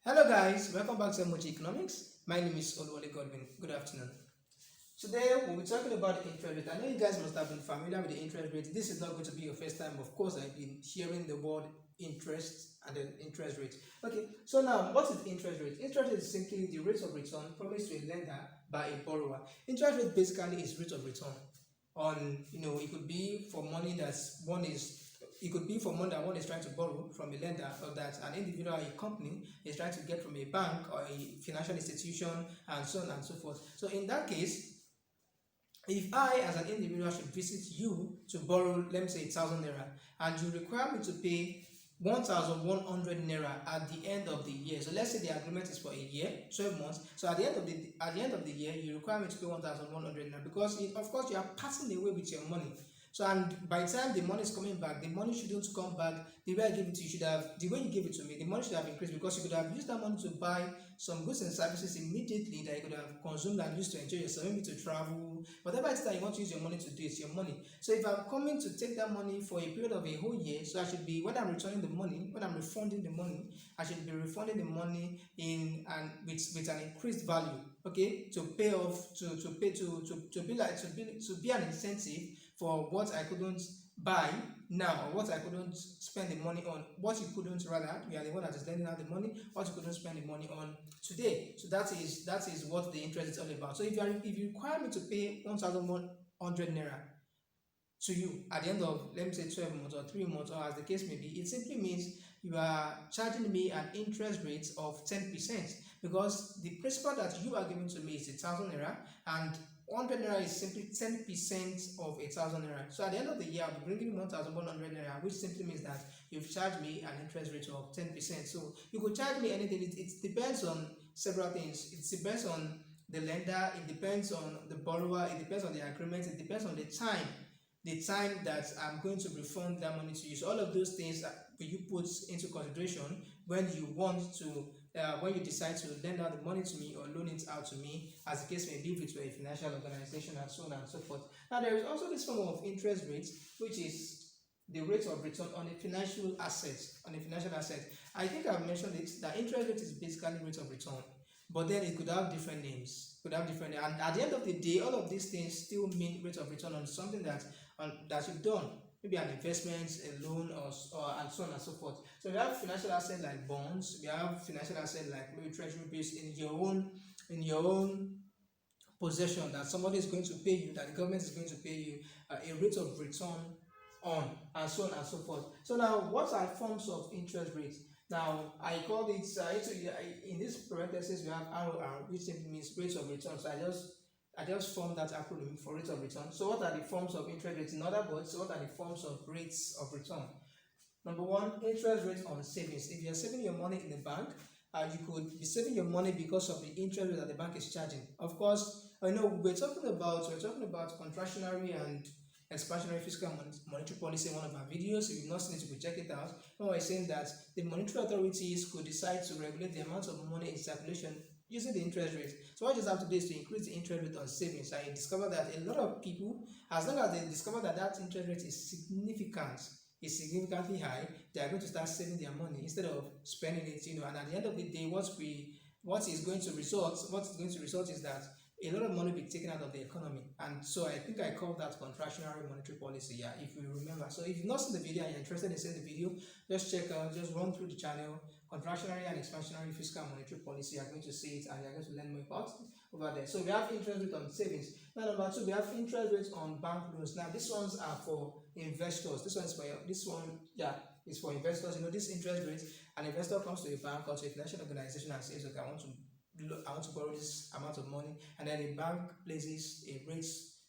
Hello guys, welcome back to Emoji Economics. My name is Olwale Godwin. Good afternoon. Today we'll be talking about the interest rate. I know you guys must have been familiar with the interest rate. This is not going to be your first time. Of course, I've been hearing the word interest and then interest rate. Okay, so now what is interest rate? Interest rate is simply the rate of return promised to a lender by a borrower. Interest rate basically is rate of return on, it could be for money that's one is it could be for money that one is trying to borrow from a lender, or that an individual or a company is trying to get from a bank or a financial institution, and so on and so forth. So in that case, if I as an individual should visit you to borrow, let me say 1,000 naira, and you require me to pay 1,100 naira at the end of the year. So let's say the agreement is for a year, 12 months. So at the end of the year, you require me to pay 1,100 naira, because of course you are passing away with your money. So, and by the time the money is coming back, the money shouldn't come back the way I give it to you. The way you give it to me, the money should have increased, because you could have used that money to buy some goods and services immediately that you could have consumed and used to enjoy yourself, maybe to travel, whatever it is that you want to use your money to do, it's your money. So if I'm coming to take that money for a period of a whole year, so I should be, when I'm returning the money, when I'm refunding the money, I should be refunding the money in and with an increased value, okay, to pay off, to be an incentive for what I couldn't buy now, or what I couldn't spend the money on, what you couldn't, rather, you are the one that is lending out the money, what you couldn't spend the money on today. So that is what the interest is all about. So if you require me to pay 1,100 naira to you at the end of, let me say, 12 months or 3 months, or as the case may be, it simply means you are charging me an interest rate of 10%, because the principal that you are giving to me is 1,000 naira, and 100 naira is simply 10% of 1,000 naira. So at the end of the year, I'll be bringing 1,100 naira, which simply means that you've charged me an interest rate of 10%. So you could charge me anything. It depends on several things. It depends on the lender, it depends on the borrower, it depends on the agreement, it depends on the time that I'm going to refund that money to you. So all of those things will you put into consideration when you want to when you decide to lend out the money to me or loan it out to me, as the case may be, if it were a financial organization, and so on and so forth. Now there is also this form of interest rate, which is the rate of return on a financial asset. I think I've mentioned it, that interest rate is basically rate of return, but then it could have different names, and at the end of the day, all of these things still mean rate of return on something that you've done, maybe an investment, a loan, or and so on and so forth. So we have financial assets like bonds, we have financial assets like maybe treasury bills in your own possession, that somebody is going to pay you, that the government is going to pay you a rate of return on, and so on and so forth. So now, what are forms of interest rates? Now, I call it, in this parenthesis, we have ROR, which simply means rate of return. So I just formed that acronym for rate of return. So what are the forms of interest rates? In other words, what are the forms of rates of return? Number one, interest rate on savings. If you're saving your money in the bank, you could be saving your money because of the interest rate that the bank is charging. Of course, I know we're talking about contractionary and expansionary fiscal monetary policy in one of our videos. If you've not seen it, you could check it out. When we're saying that the monetary authorities could decide to regulate the amount of money in circulation using the interest rate. So what you just have to do is to increase the interest rate on savings, and you discover that a lot of people, as long as they discover that interest rate is significantly high, they are going to start saving their money instead of spending it. And at the end of the day, what is going to result is that a lot of money will be taken out of the economy. And so I think I called that contractionary monetary policy, if you remember. So if you've not seen the video and you're interested in seeing the video, just run through the channel, contractionary and expansionary fiscal monetary policy. You're going to see it, and you're going to learn more about it over there. So we have interest rate on savings. Now, number two, we have interest rates on bank loans. Now these ones are for investors. This is for investors. This interest rate, an investor comes to a bank or to a financial organization and says, okay, I want to borrow this amount of money, and then the bank places a rate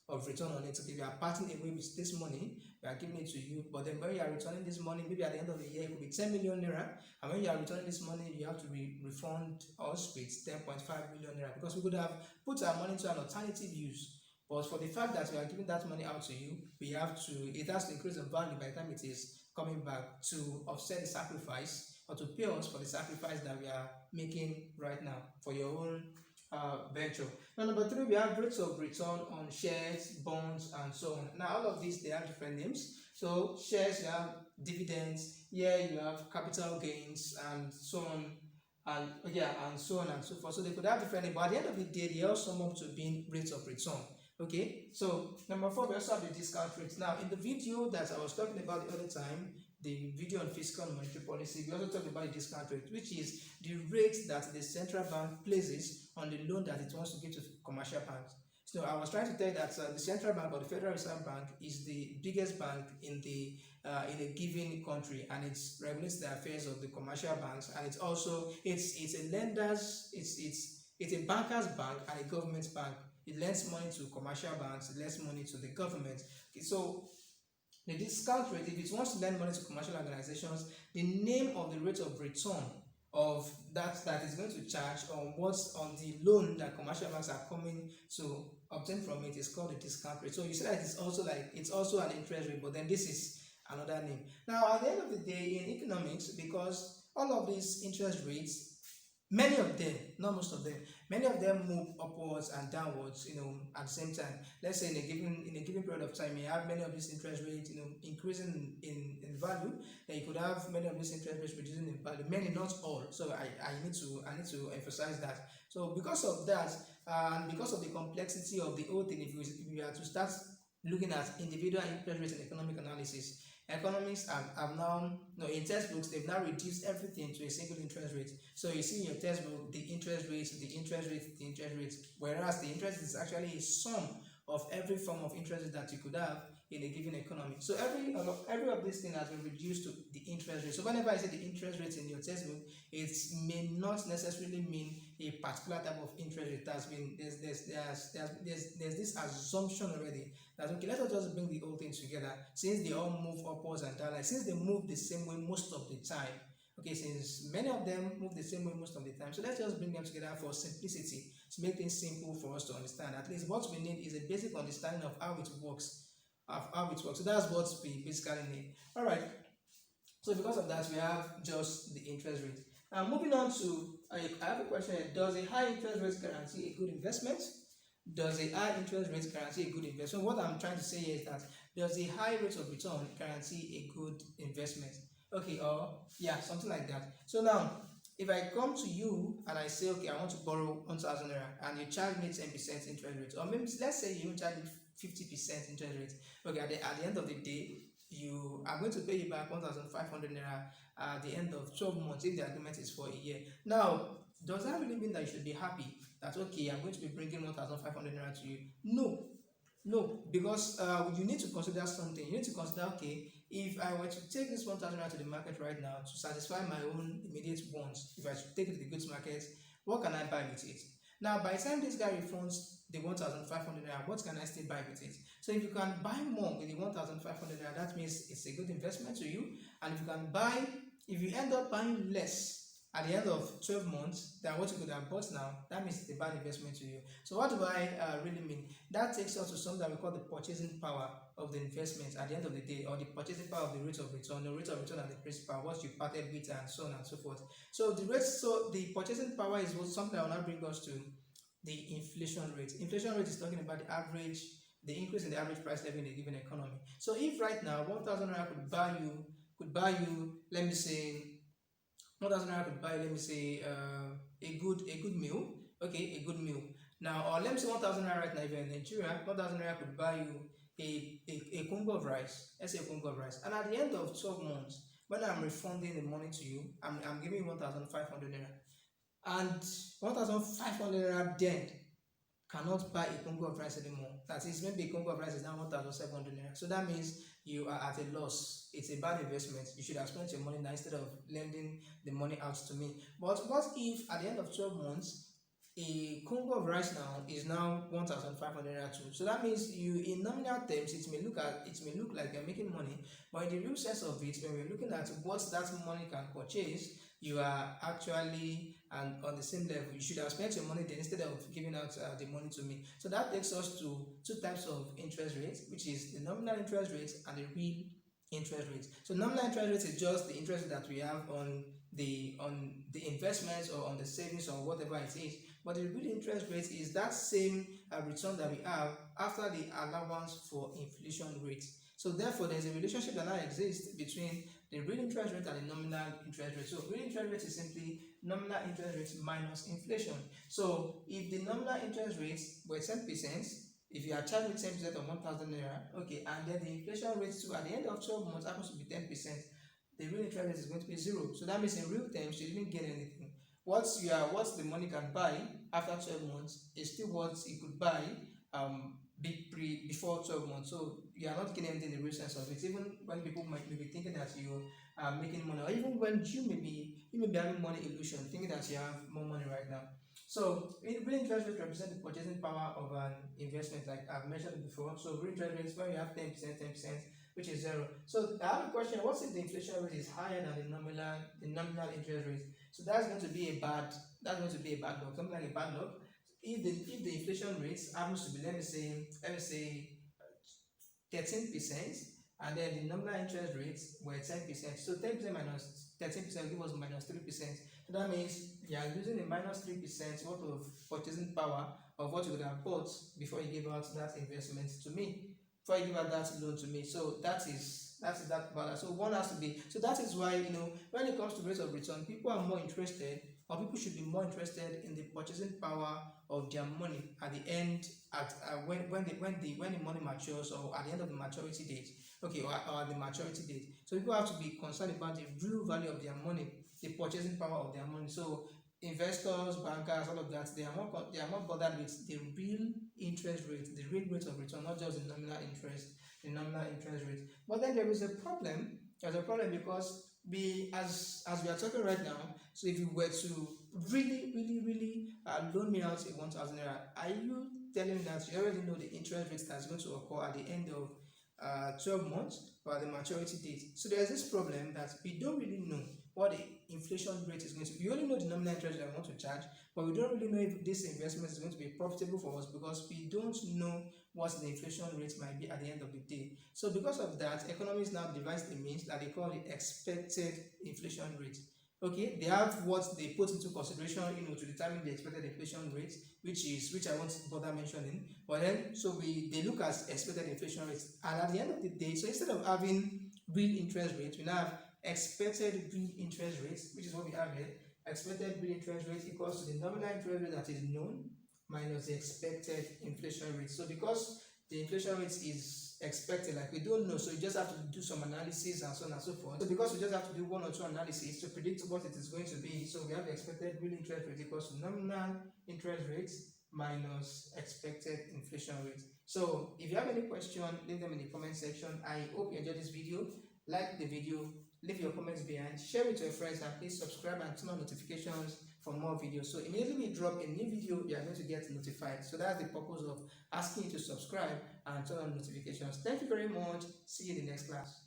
of return on it. So if you are parting away with this money, we are giving it to you, but then when you are returning this money, maybe at the end of the year, it could be 10 million naira, and when you are returning this money, you have to refund us with 10.5 million naira, because we could have put our money to an alternative use. But for the fact that we are giving that money out to you, it has to increase the value by the time it is coming back, to offset the sacrifice, or to pay us for the sacrifice that we are making right now for your own venture. Now, number three, we have rates of return on shares, bonds, and so on. Now, all of these, they have different names. So shares, you have dividends. Here you have capital gains, and so on and yeah, and so on and so forth. So they could have different names, but at the end of the day, they all sum up to being rates of return. Okay, so number 4, we also have the discount rate. Now, in the video that I was talking about the other time, the video on fiscal and monetary policy, we also talked about the discount rate, which is the rate that the central bank places on the loan that it wants to give to commercial banks. So I was trying to tell you that the central bank or the Federal Reserve Bank is the biggest bank in a given country, and it regulates the affairs of the commercial banks, and it's also it's a lenders it's a banker's bank and a government bank. It lends money to commercial banks, it lends money to the government. Okay, so the discount rate, if it wants to lend money to commercial organizations, the name of the rate of return of that is going to charge on what's on the loan that commercial banks are coming to obtain from it is called the discount rate. So you see that it's also an interest rate, but then this is another name. Now, at the end of the day, in economics, because all of these interest rates, many of them, not most of them, many of them move upwards and downwards, at the same time. Let's say in a given period of time, you have many of these interest rates, increasing in value. Then you could have many of these interest rates reducing in value. Many, not all. So I need to emphasize that. So because of that, and because of the complexity of the whole thing, if we are to start looking at individual interest rates in economic analysis, economists have now, in textbooks, they've now reduced everything to a single interest rate. So you see in your textbook the interest rates, the interest rates, the interest rates, whereas the interest is actually a sum of every form of interest rate that you could have in a given economy. So every of these things has been reduced to the interest rate. So whenever I say the interest rate in your textbook, it may not necessarily mean a particular type of interest rate. There's this assumption already that, okay, let us just bring the whole thing together, since they all move upwards and down, since they move the same way most of the time. Okay, since many of them move the same way most of the time, so let's just bring them together for simplicity, to make things simple for us to understand. At least what we need is a basic understanding of how it works. So that's what we basically need. All right. So because of that, we have just the interest rate. Now, moving on to, I have a question here. Does a high interest rate guarantee a good investment? Does a high interest rate guarantee a good investment? What I'm trying to say here is that, does a high rate of return guarantee a good investment? Okay, or yeah, something like that. So now, if I come to you and I say, okay, I want to borrow 1,000 naira, and you charge me 10% interest rate, or maybe let's say you charge me 50% interest rate. Okay, at the end of the day, you are going to pay you back 1,500 naira at the end of 12 months if the agreement is for a year. Now, does that really mean that you should be happy that, okay, I'm going to be bringing 1,500 naira to you? No, because you need to consider something. You need to consider, okay, if I were to take this 1,000 naira to the market right now to satisfy my own immediate wants, if I should take it to the goods market, what can I buy with it? Now, by the time this guy refunds the 1,500 naira, what can I still buy with it? So if you can buy more with the 1,500 naira, that means it's a good investment to you. And if you end up buying less at the end of 12 months than what you could have bought now, that means it's a bad investment to you. So what do I really mean? That takes us to something that we call the purchasing power of the investment at the end of the day, or the purchasing power of the rate of return, and the principal, what you parted with, and so on and so forth. So the purchasing power is something that will now bring us to the inflation rate. Inflation rate is talking about the increase in the average price level in a given economy. So if right now 1,000 naira could buy you, let me say, 1,000 naira could buy, let me say, a good meal. Okay, a good meal. Now, or let me say 1,000 naira right now, if you're in Nigeria, 1,000 naira could buy you a congo of rice. Let's say a congo of rice. And at the end of 12 months, when I'm refunding the money to you, I'm giving you 1,500 naira. And 1,500 naira then cannot buy a congo of rice anymore. That is, maybe a congo of rice is now 1,700 naira. So that means you are at a loss. It's a bad investment. You should have spent your money now instead of lending the money out to me. But what if at the end of 12 months, a congo of rice now is now 1,500 naira too? So that means you, in nominal terms, it may look like you're making money, but in the real sense of it, when we're looking at what that money can purchase, you are actually and on the same level. You should have spent your money then instead of giving out the money to me. So that takes us to two types of interest rates, which is the nominal interest rate and the real interest rate. So nominal interest rate is just the interest that we have on the investments or on the savings or whatever it is. But the real interest rate is that same return that we have after the allowance for inflation rate. So therefore, there's a relationship that now exists between the real interest rate and the nominal interest rate. So real interest rate is simply nominal interest rate minus inflation. So if the nominal interest rates were 10%, if you are charged with 10% of 1,000 naira, okay, and then the inflation rate too at the end of 12 months happens to be 10%, the real interest rate is going to be zero. So that means in real terms, you didn't gain anything. What the money can buy after 12 months is still what you could buy before 12 months. So you are not getting anything in the real sense of it. Even when people might be thinking that you are making money, or even when you may be having money illusion, thinking that you have more money right now. So real interest rate represents the purchasing power of an investment, like I've mentioned before. So real interest rates when you have 10%, which is zero. So I have a question: what if the inflation rate is higher than the nominal interest rate? So that's going to be a bad luck, something like a bad luck. If the inflation rate happens to be, let me say 13%, and then the nominal interest rates were 10%. So 10% minus 13% give us minus 3%. So that means you are losing a minus 3% worth of purchasing power of what you would have bought before you gave out that investment to me, before you give out that loan to me. So that balance. So one has to be. So that is why, when it comes to rate of return, people are more interested, or people should be more interested in the purchasing power of their money at the end, at when the money matures, or at the end of the maturity date, okay, or at the maturity date. So people have to be concerned about the real value of their money, the purchasing power of their money. So investors, bankers, all of that, they are more bothered with the real interest rate, the real rate of return, not just the nominal interest rate. But then there is a problem. There's a problem because as we are talking right now, so if you were to really loan me out a 1,000 naira, are you telling me that you already know the interest rate that's going to occur at the end of 12 months or at the maturity date? So there's this problem that we don't really know what the inflation rate is going to be. We only know the nominal interest rate I want to charge, but we don't really know if this investment is going to be profitable for us, because we don't know what the inflation rate might be at the end of the day. So because of that, economists now devise a means that they call the expected inflation rate. Okay, they have what they put into consideration, to determine the expected inflation rate, which I won't bother mentioning. But then, so they look at expected inflation rates, and at the end of the day, so instead of having real interest rate, we now have expected real interest rates, which is what we have here. Expected real interest rate equals to the nominal interest rate that is known minus the expected inflation rate. So because the inflation rate is expected, like we don't know, so you just have to do some analysis and so on and so forth. So because we just have to do one or two analyses to predict what it is going to be, so we have the expected real interest rate equals to nominal interest rate minus expected inflation rate. So if you have any question, leave them in the comment section. I hope you enjoyed this video. Like the video, leave your comments behind, share with your friends, and please subscribe and turn on notifications for more videos. So immediately we drop a new video, you are going to get notified. So that's the purpose of asking you to subscribe and turn on notifications. Thank you very much. See you in the next class.